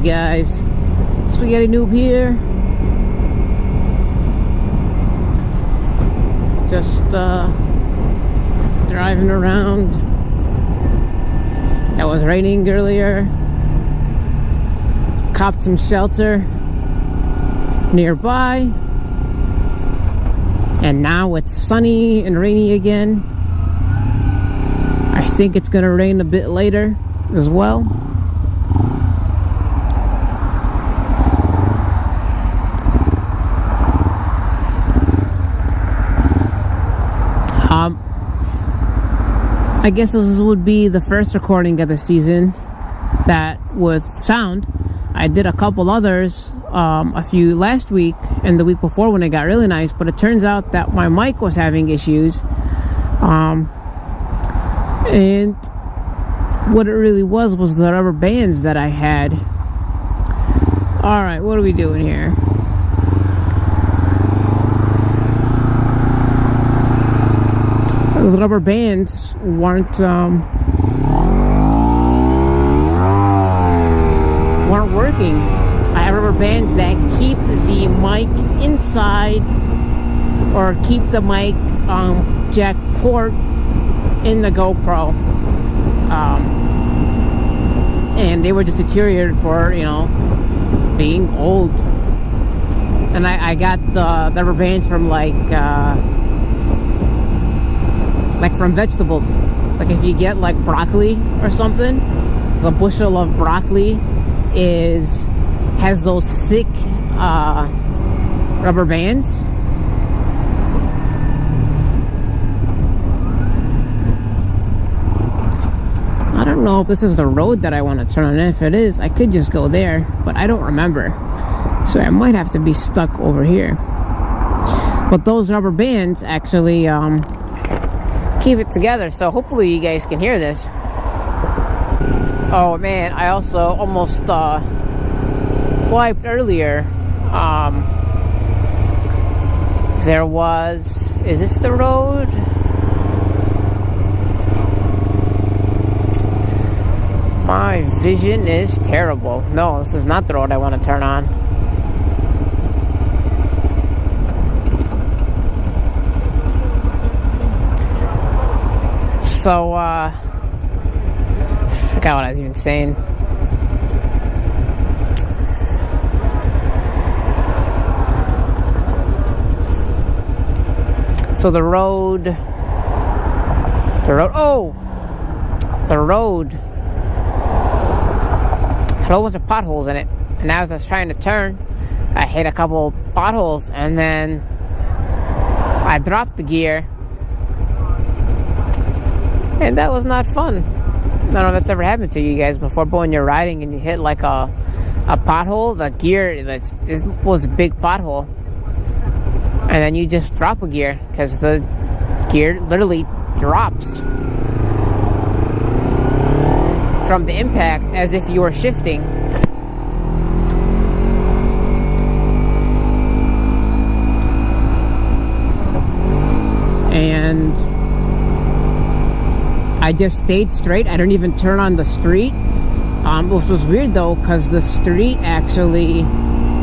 Hey guys, SpaghettiNoob here. Just driving around. It was raining earlier. Copped some shelter nearby. And now it's sunny and rainy again. I think it's gonna rain a bit later as well. I guess this would be the first recording of the season that with sound. I did a couple others, a few last week and the week before when it got really nice, but it turns out that my mic was having issues. And what it really was the rubber bands that I had. Alright, what are we doing here? The rubber bands weren't working. I have rubber bands that keep the mic inside or keep the mic jack port in the GoPro, and they were just deteriorated for, you know, being old. And I got the rubber bands from like from vegetables. Like if you get like broccoli or something, the bushel of broccoli has those thick rubber bands. I don't know if this is the road that I want to turn on. If it is, I could just go there, but I don't remember, so I might have to be stuck over here. But those rubber bands actually keep it together, so hopefully you guys can hear this. Oh man, I also almost wiped earlier. There was, is this the road? My vision is terrible. No, this is not the road I want to turn on. So, I forgot what I was even saying. So the road had a whole bunch of potholes in it. And as I was trying to turn, I hit a couple potholes, and then I dropped the gear. And that was not fun. I don't know if that's ever happened to you guys before, but when you're riding and you hit like a pothole, the gear, it was a big pothole. And then you just drop a gear, because the gear literally drops from the impact as if you were shifting. And I just stayed straight. I didn't even turn on the street, which was weird though, because the street actually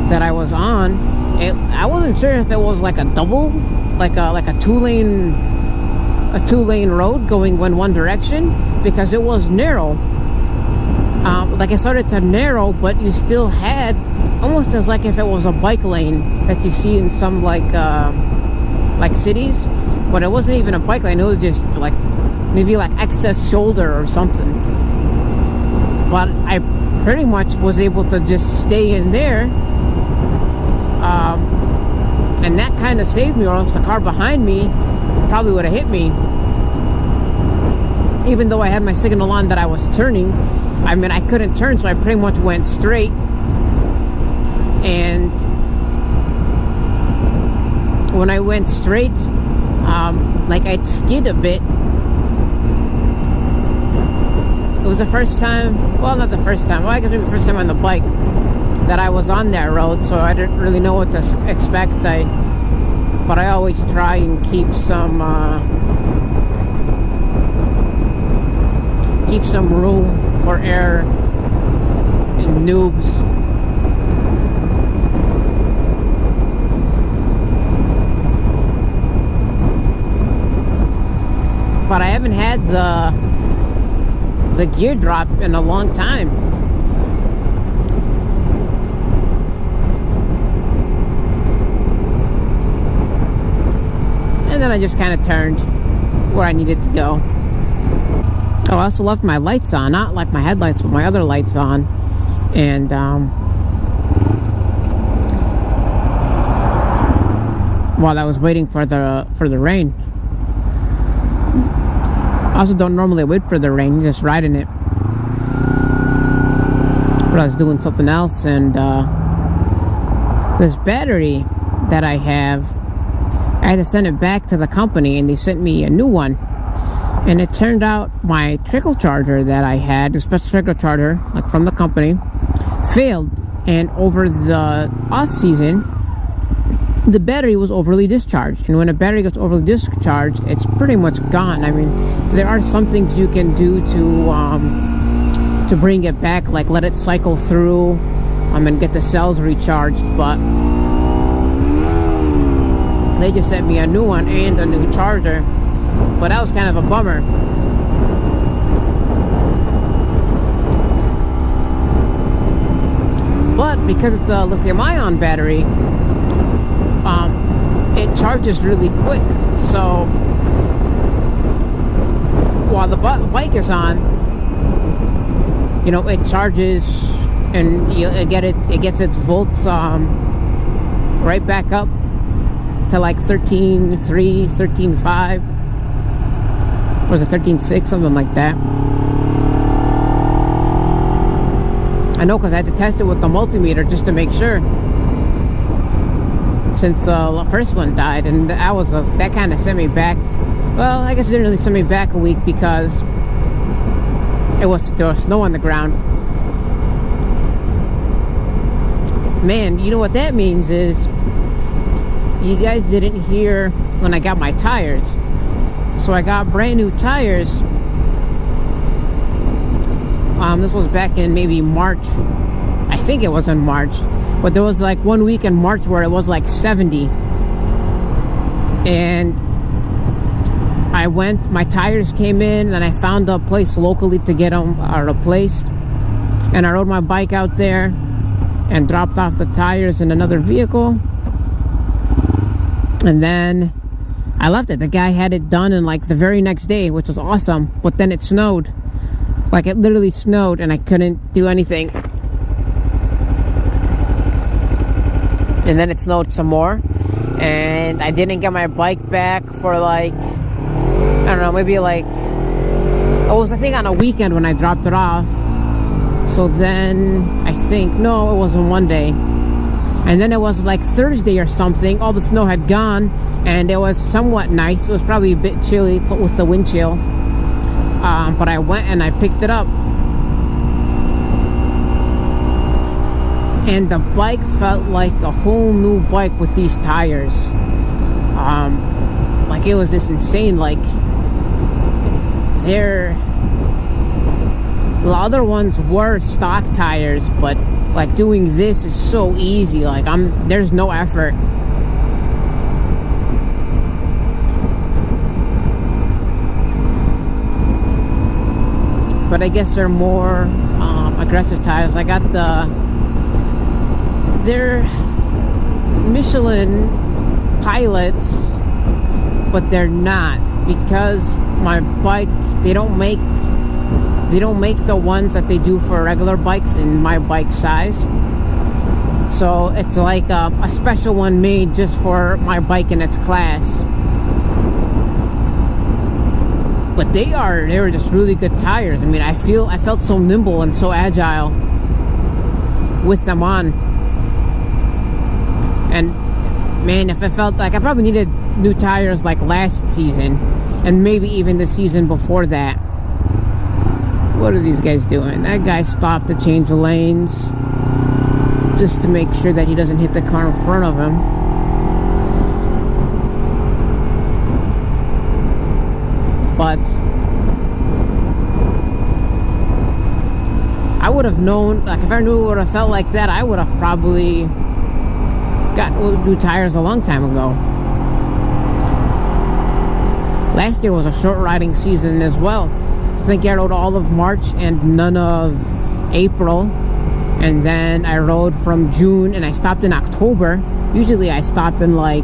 that I was on, I wasn't sure if it was like a double, like a two-lane road going in one direction, because it was narrow. Like it started to narrow, but you still had almost as like if it was a bike lane that you see in some like cities, but it wasn't even a bike lane. It was just like maybe like excess shoulder or something. But I pretty much was able to just stay in there, and that kind of saved me, or else the car behind me probably would have hit me. Even though I had my signal on that I was turning, I mean, I couldn't turn, so I pretty much went straight. And when I went straight, like I'd skid a bit. It was the first time, well, not the first time, well, I guess maybe the first time on the bike that I was on that road, so I didn't really know what to expect. But I always try and keep some room for error noobs. But I haven't had the gear drop in a long time. And then I just kind of turned where I needed to go. Oh, I also left my lights on, not like my headlights, but my other lights on. And while I was waiting for the rain. I also don't normally wait for the rain, just ride in it. But I was doing something else, and this battery that I have, I had to send it back to the company, and they sent me a new one. And it turned out my trickle charger that I had, a special trickle charger, like from the company, failed. And over the off season, the battery was overly discharged. And when a battery gets overly discharged, it's pretty much gone. I mean, there are some things you can do to bring it back, like let it cycle through and get the cells recharged, but they just sent me a new one and a new charger. But that was kind of a bummer. But because it's a lithium-ion battery, it charges really quick. So while the bike is on, you know, it charges, and it gets its volts right back up to like 13.3, 13.5. Or was it 13.6, something like that? I know, because I had to test it with the multimeter just to make sure, since the first one died. And that kind of sent me back. Well, I guess it didn't really send me back a week, because there was snow on the ground. Man, you know what that means is, you guys didn't hear when I got my tires. So I got brand new tires. This was back in maybe March. I think it was in March. But there was like 1 week in March where it was like 70. And my tires came in, and I found a place locally to get them replaced. And I rode my bike out there and dropped off the tires in another vehicle. And then I left it. The guy had it done in like the very next day, which was awesome. But then it snowed. Like, it literally snowed, and I couldn't do anything. And then it snowed some more, and I didn't get my bike back for like, I don't know, maybe like, it was, I think, on a weekend when I dropped it off. So then I think, no, it wasn't one day. And then it was like Thursday or something. All the snow had gone, and it was somewhat nice. It was probably a bit chilly with the wind chill. But I went and I picked it up. And the bike felt like a whole new bike with these tires. Like, it was just insane. Like, the other ones were stock tires, but like, doing this is so easy. Like, there's no effort. But I guess they're more aggressive tires. I got they're Michelin Pilots, but they're not, because my bike, they don't make the ones that they do for regular bikes in my bike size. So it's like a special one made just for my bike in its class. But they were just really good tires. I mean, I felt so nimble and so agile with them on. And man, if I felt like I probably needed new tires like last season, and maybe even the season before that. What are these guys doing? That guy stopped to change lanes just to make sure that he doesn't hit the car in front of him. But I would have known, like if I knew it would have felt like that, I would have probably got new tires a long time ago. Last year was a short riding season as well. I think I rode all of March and none of April, and then I rode from June and I stopped in October. Usually I stop in like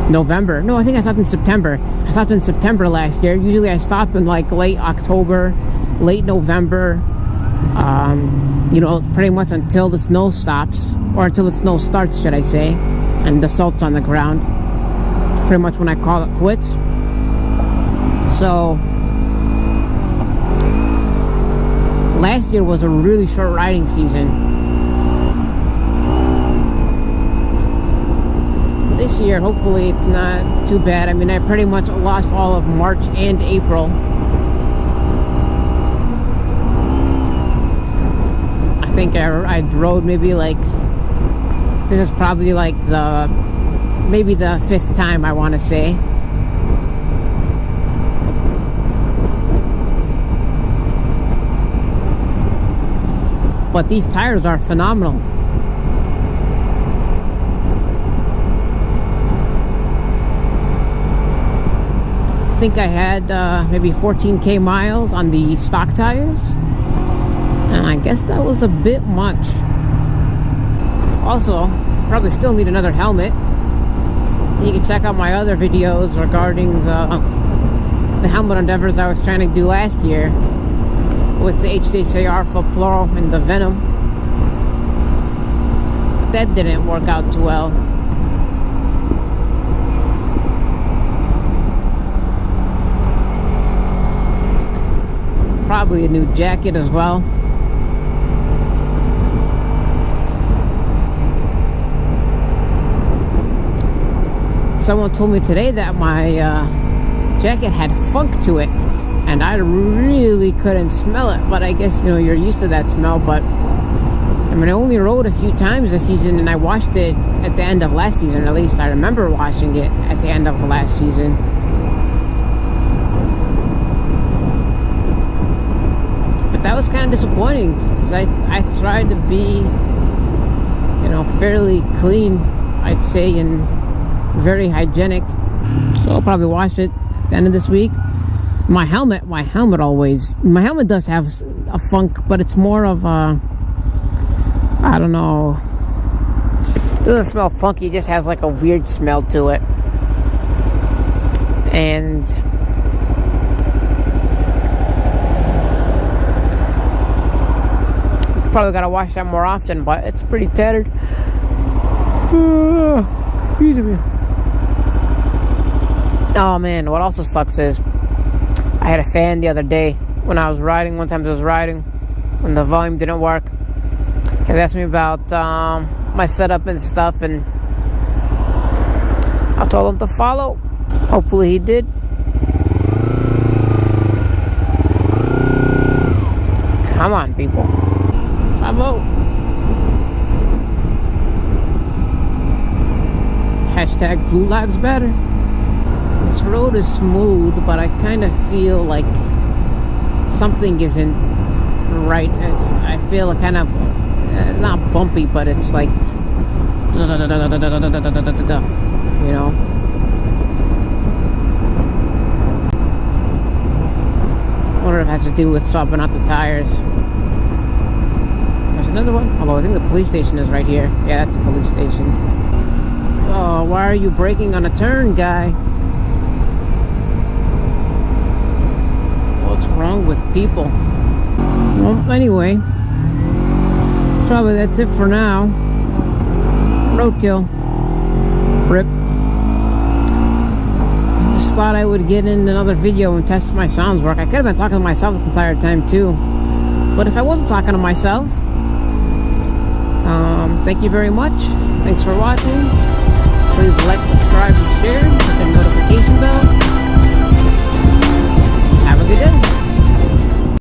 November. No, I think I stopped in September. I stopped in September last year. Usually I stop in like late October, late November, you know, pretty much until the snow stops, or until the snow starts, should I say, and the salt's on the ground. Pretty much when I call it quits. So last year was a really short riding season. This year, hopefully it's not too bad. I mean, I pretty much lost all of March and April. I think I rode maybe like, this is probably like maybe the 5th time, I want to say. But these tires are phenomenal. I think I had maybe 14k miles on the stock tires, and I guess that was a bit much. Also, probably still need another helmet. You can check out my other videos regarding the helmet endeavors I was trying to do last year with the HTCR for Plural and the Venom. But that didn't work out too well. Probably a new jacket as well. Someone told me today that my jacket had funk to it, and I really couldn't smell it, but I guess, you know, you're used to that smell. But I mean, I only rode a few times this season, and I washed it at the end of last season. At least I remember washing it at the end of last season. But that was kind of disappointing, because I tried to be, you know, fairly clean, I'd say, and very hygienic. So I'll probably wash it at the end of this week. My helmet does have a funk, but it's more of a, I don't know, it doesn't smell funky, it just has like a weird smell to it. And probably gotta wash that more often, but it's pretty tattered. Excuse me. Oh man, what also sucks is I had a fan the other day when I was riding. One time I was riding when the volume didn't work. He asked me about my setup and stuff, and I told him to follow. Hopefully he did. Come on, people. 5-0. Hashtag Blue Lives Matter. This road is smooth, but I kind of feel like something isn't right. I feel kind of not bumpy, but it's like, you know. I wonder if it has to do with swapping out the tires. There's another one. Although I think the police station is right here. Yeah, that's a police station. Oh, why are you braking on a turn, guy? What's wrong with people? Well, anyway, probably that's it for now. Roadkill. Rip. Just thought I would get in another video and test my sounds work. I could have been talking to myself this entire time too, but if I wasn't talking to myself, thank you very much. Thanks for watching. Please like,